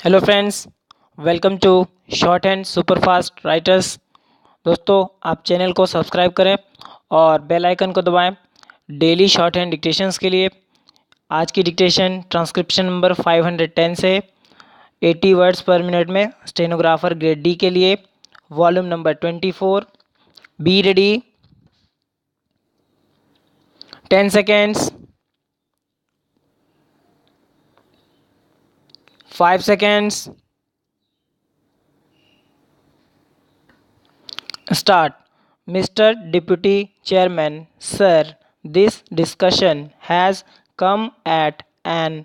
Hello friends, welcome to short and superfast writers. दोस्तों, आप channel को सब्सक्राइब करें और बेल आइकन को दबाएं डेली शॉर्ट हैंड डिक्टेशंस के लिए। आज की डिक्टेशन ट्रांसक्रिप्शन नंबर 510 से 80 वर्ड्स पर मिनट में स्टेनोग्राफर ग्रेड डी के लिए, volume number 24। Be ready. 10 seconds, 5 seconds, start. Mr. Deputy Chairman, sir, this discussion has come at an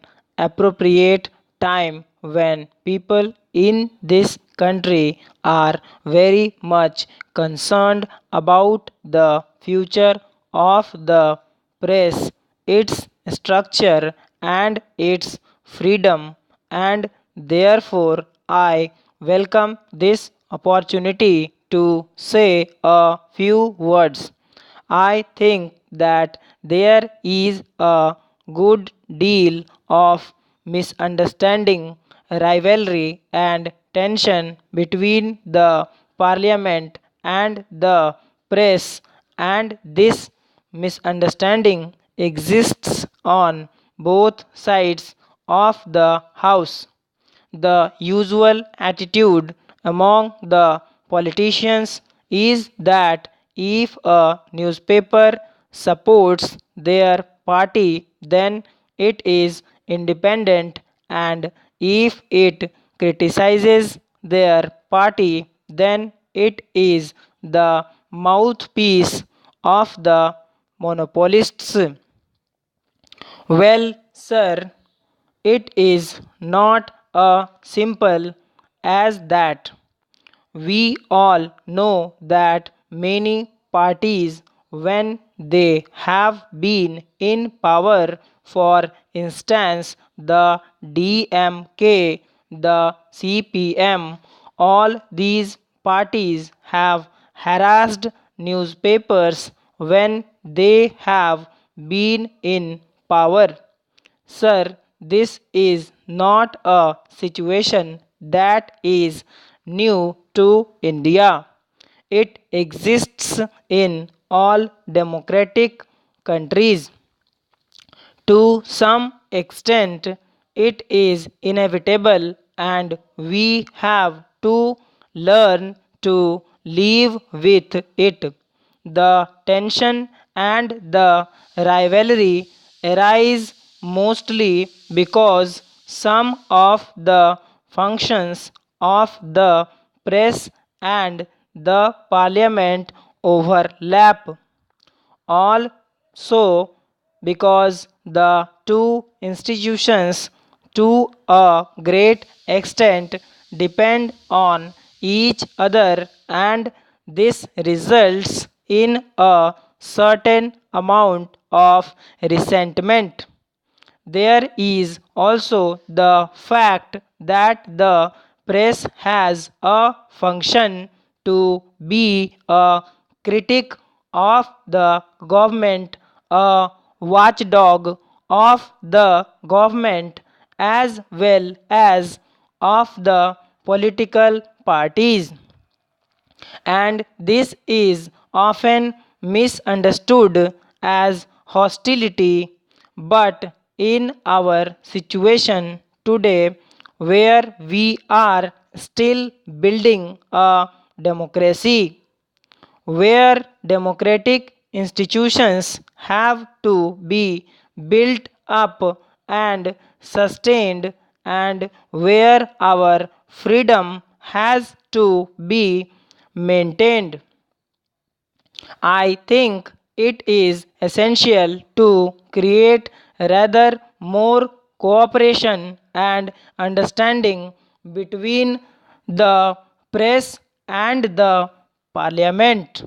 appropriate time when people in this country are very much concerned about the future of the press, its structure, and its freedom, and therefore I welcome this opportunity to say a few words. I think that there is a good deal of misunderstanding, rivalry, and tension between the parliament and the press, and this misunderstanding exists on both sides of the house. The usual attitude among the politicians is that if a newspaper supports their party, then it is independent, and if it criticizes their party, then it is the mouthpiece of the monopolists. Well, sir, it is not as simple as that. We all know that many parties, when they have been in power, for instance, the DMK, the CPM, all these parties have harassed newspapers when they have been in power. Sir, this is not a situation that is new to India. It exists in all democratic countries. To some extent, it is inevitable, and we have to learn to live with it. The tension and the rivalry arise mostly because some of the functions of the press and the parliament overlap. Also, because the two institutions to a great extent depend on each other, and this results in a certain amount of resentment. There is also the fact that the press has a function to be a critic of the government, a watchdog of the government, as well as of the political parties, and this is often misunderstood as hostility. But in our situation today, where we are still building a democracy, where democratic institutions have to be built up and sustained, and where our freedom has to be maintained, I think it is essential to create rather more cooperation and understanding between the press and the parliament.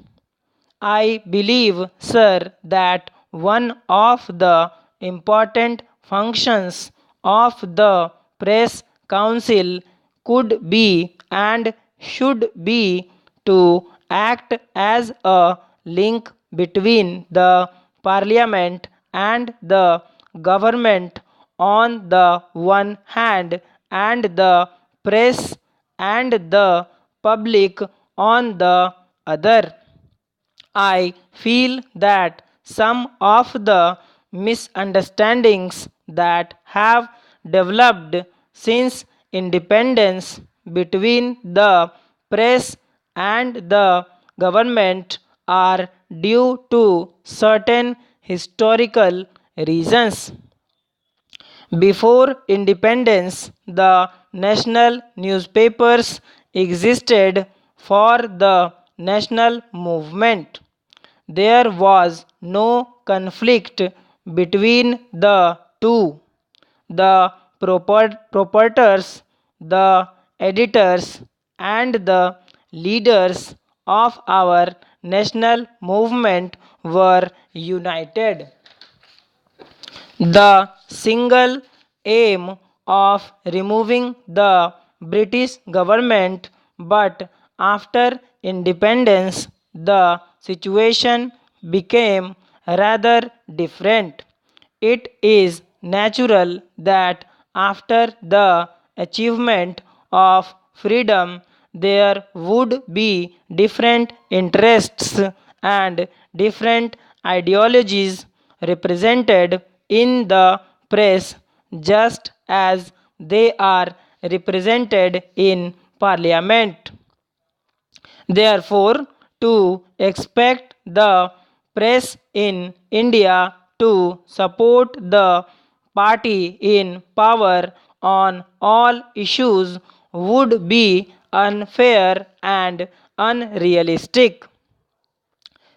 I believe, sir, that one of the important functions of the press council could be and should be to act as a link between the parliament and the government on the one hand, and the press and the public on the other. I feel that some of the misunderstandings that have developed since independence between the press and the government are due to certain historical reasons. Before independence, the national newspapers existed for the national movement. There was no conflict between the two. The proprietors, the editors, and the leaders of our national movement were united. The single aim of removing the British government, but after independence, the situation became rather different. It is natural that after the achievement of freedom, there would be different interests and different ideologies represented in the press, just as they are represented in parliament. Therefore, to expect the press in India to support the party in power on all issues would be unfair and unrealistic.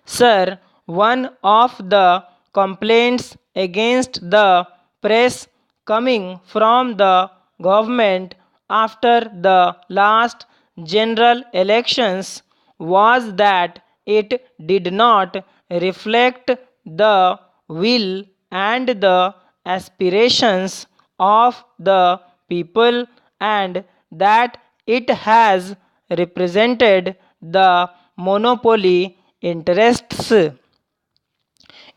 Sir, one of the complaints against the press coming from the government after the last general elections was that it did not reflect the will and the aspirations of the people, and that it has represented the monopoly interests.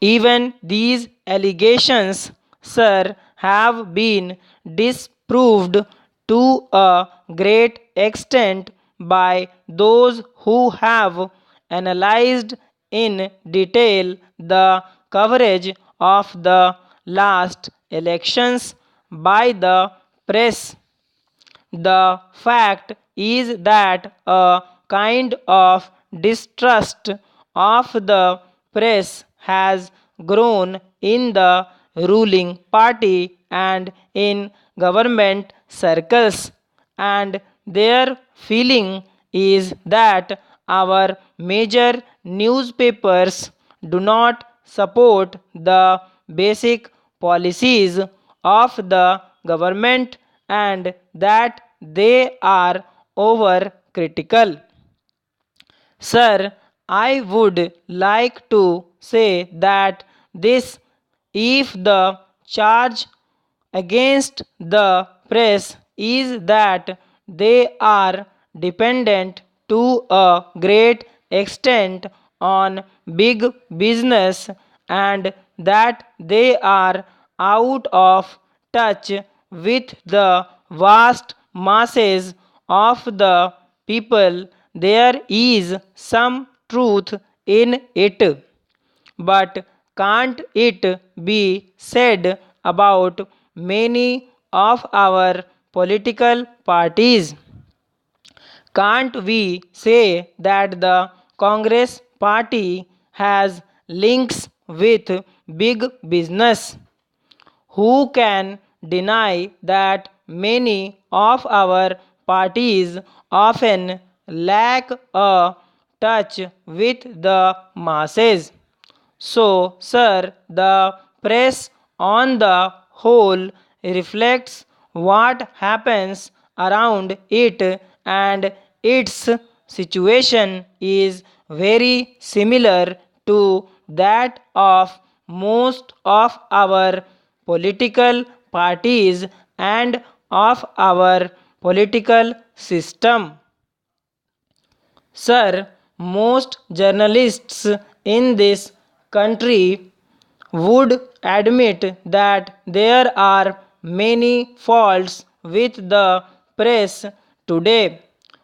Even these allegations, sir, have been disproved to a great extent by those who have analyzed in detail the coverage of the last elections by the press. The fact is that a kind of distrust of the press has grown in the ruling party and in government circles, and their feeling is that our major newspapers do not support the basic policies of the government and that they are over critical. Sir, I would like to say that this, if the charge against the press is that they are dependent to a great extent on big business and that they are out of touch with the vast masses of the people, there is some truth in it. But can't it be said about many of our political parties? Can't we say that the Congress party has links with big business? Who can deny that many of our parties often lack a touch with the masses? So, sir, the press on the whole reflects what happens around it, and its situation is very similar to that of most of our political parties and of our political system. Sir, most journalists in this country would admit that there are many faults with the press today.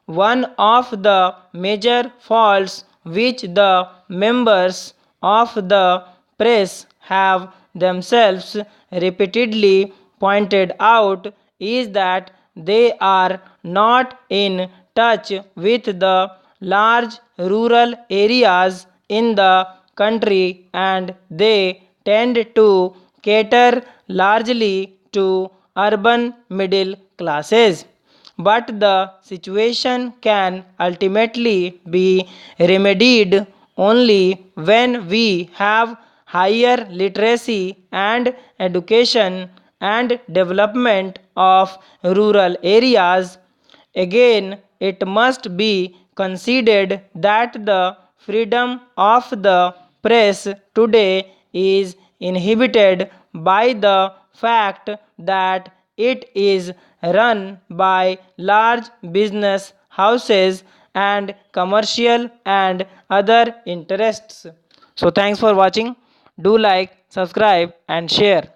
One of the major faults which the members of the press have themselves repeatedly pointed out is that they are not in touch with the large rural areas in the country, and they tend to cater largely to urban middle classes. But the situation can ultimately be remedied only when we have higher literacy and education and development of rural areas. Again, it must be considered that the freedom of the press today is inhibited by the fact that it is run by large business houses and commercial and other interests. So thanks for watching. Do like, subscribe and share.